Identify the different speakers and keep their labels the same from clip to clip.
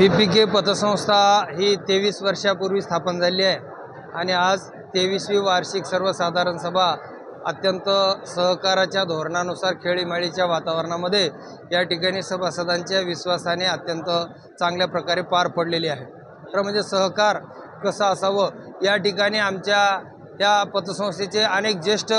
Speaker 1: VPK पतसंस्था ही 23 वर्षापूर्वी स्थापन झाली आहे आणि आज 23वी वार्षिक सर्वसाधारण सभा अत्यंत सहकाराच्या धोरणानुसार खेळीमेळीच्या वातावरणामध्ये या ठिकाणी सभासदांच्या विश्वासाने अत्यंत चांगल्या प्रकारे पार पडलेली आहे। तर म्हणजे सहकार कसं असावं या ठिकाणी आमच्या या पतसंस्थेचे अनेक ज्येष्ठ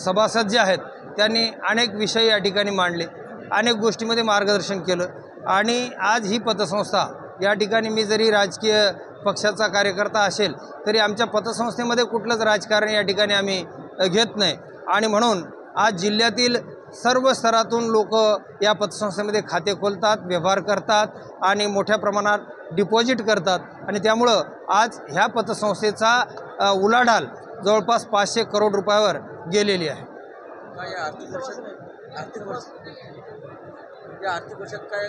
Speaker 1: सभासद जे आहेत त्यांनी अनेक विषय या ठिकाणी मांडले, अनेक गोष्टींमध्ये मार्गदर्शन केलं आणि आज ही पतसंस्था या ठिकाणी मी जरी राजकीय पक्षाचा कार्यकर्ता असेल तरी आमच्या पतसंस्थेमध्ये कुठलंच राजकारण या ठिकाणी आम्ही घेत नाही आणि म्हणून आज जिल्ह्यातील सर्व स्तरातून लोक या पतसंस्थेमध्ये खाते खोलतात, व्यवहार करतात आणि मोठ्या प्रमाणात डिपॉझिट करतात आणि त्यामुळं आज ह्या पतसंस्थेचा उलाढाल जवळपास 500 करोड रुपयावर गेलेली आहे।
Speaker 2: आर्थिक वर्षात काय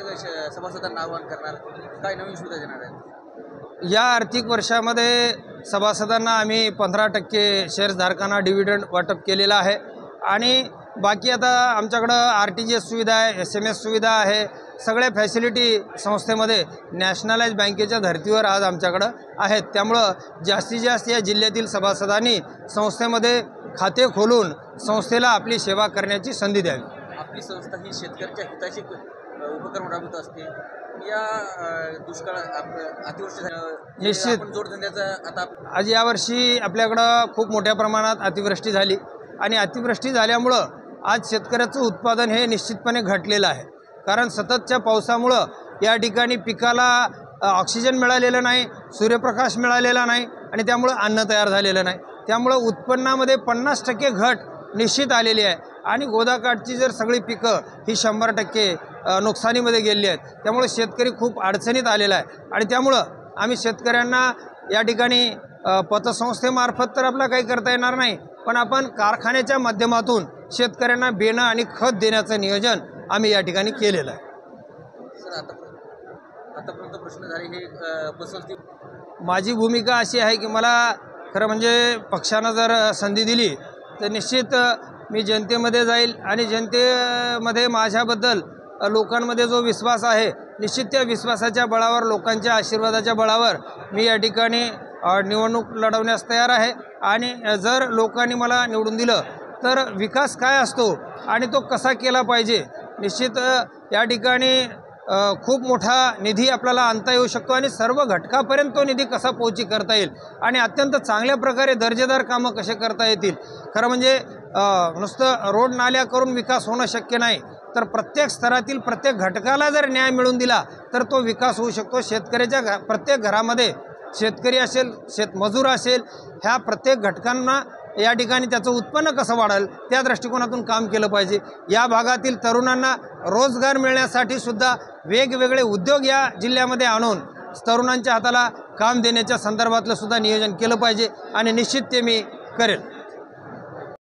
Speaker 2: सभासदांना आवाहन करणार, काय नवीन सुविधा देणार आहे?
Speaker 1: या आर्थिक वर्षामध्ये सभासदांना आम्ही 15% शेअर्सधारकांना डिव्हिडंड वाटप केलेला आहे आणि बाकी आता आमच्याकडं RTGS सुविधा आहे, SMS सुविधा आहे, सगळ्या फॅसिलिटी संस्थेमध्ये नॅशनलाइज बँकेच्या धर्तीवर आज आमच्याकडं आहेत। त्यामुळं जास्तीत जास्त या जिल्ह्यातील सभासदांनी संस्थेमध्ये खाते खोलून संस्थेला आपली सेवा करण्याची संधी द्यावी।
Speaker 2: आपली संस्था ही शेतकऱ्याच्या हिताची उपक्रम राबवत असते। या दुष्काळ अतिवृष्टी
Speaker 1: निश्चित
Speaker 2: जोडधंद्याचा आता
Speaker 1: आज यावर्षी आपल्याकडं खूप मोठ्या प्रमाणात अतिवृष्टी झाली आणि अतिवृष्टी झाल्यामुळं आज शेतकऱ्याचं उत्पादन हे निश्चितपणे घटलेलं आहे, कारण सततच्या पावसामुळं या ठिकाणी पिकाला ऑक्सिजन मिळालेलं नाही, सूर्यप्रकाश मिळालेला नाही आणि त्यामुळं अन्न तयार झालेलं नाही। त्यामुळं उत्पन्नामध्ये 50% घट निश्चित आलेली आहे आणि गोदाकाठची जर सगळी पिकं ही 100% नुकसानीमध्ये गेली आहेत। त्यामुळे शेतकरी खूप अडचणीत आलेला आहे आणि त्यामुळं आम्ही शेतकऱ्यांना या ठिकाणी पतसंस्थेमार्फत तर आपला काही करता येणार नाही, पण आपण कारखान्याच्या माध्यमातून शेतकऱ्यांना बेणं आणि खत देण्याचं नियोजन आम्ही या ठिकाणी केलेलं आहे।
Speaker 2: सर आतापर्यंत प्रश्न झाले हे पसंती
Speaker 1: माझी भूमिका अशी आहे की मला खरं म्हणजे पक्षानं जर संधी दिली तर निश्चित मी जनतेमध्ये जाईल आणि जनतेमध्ये माझ्याबद्दल लोकांमध्ये जो विश्वास आहे निश्चित त्या विश्वासाच्या बळावर, लोकांच्या आशीर्वादाच्या बळावर मी या ठिकाणी निवडणूक लढवण्यास तयार आहे आणि जर लोकांनी मला निवडून दिलं तर विकास काय असतो आणि तो कसा केला पाहिजे, निश्चित या ठिकाणी खूप मोठा निधी आपल्याला आणता येऊ शकतो आणि सर्व घटकापर्यंत तो निधी कसा पोहोची करता येईल आणि अत्यंत चांगल्या प्रकारे दर्जेदार कामं कसे करता येतील। खरं म्हणजे नुसतं रोड नाल्या करून विकास होणं शक्य नाही, तर प्रत्येक स्तरातील प्रत्येक घटकाला जर न्याय मिळून दिला तर तो विकास होऊ शकतो। शेतकऱ्याच्या प्रत्येक घरामध्ये शेतकरी असेल, शेतमजूर असेल, ह्या प्रत्येक घटकांना या ठिकाणी त्याचं उत्पन्न कसं वाढेल त्या दृष्टिकोनातून काम केलं पाहिजे। या भागातील तरुणांना रोजगार मिळण्यासाठी सुद्धा वेगवेगळे उद्योग या जिल्ह्यामध्ये आणून तरुणांच्या हाताला काम देण्याच्या संदर्भातलं सुद्धा नियोजन केलं पाहिजे आणि निश्चित ते मी करेल।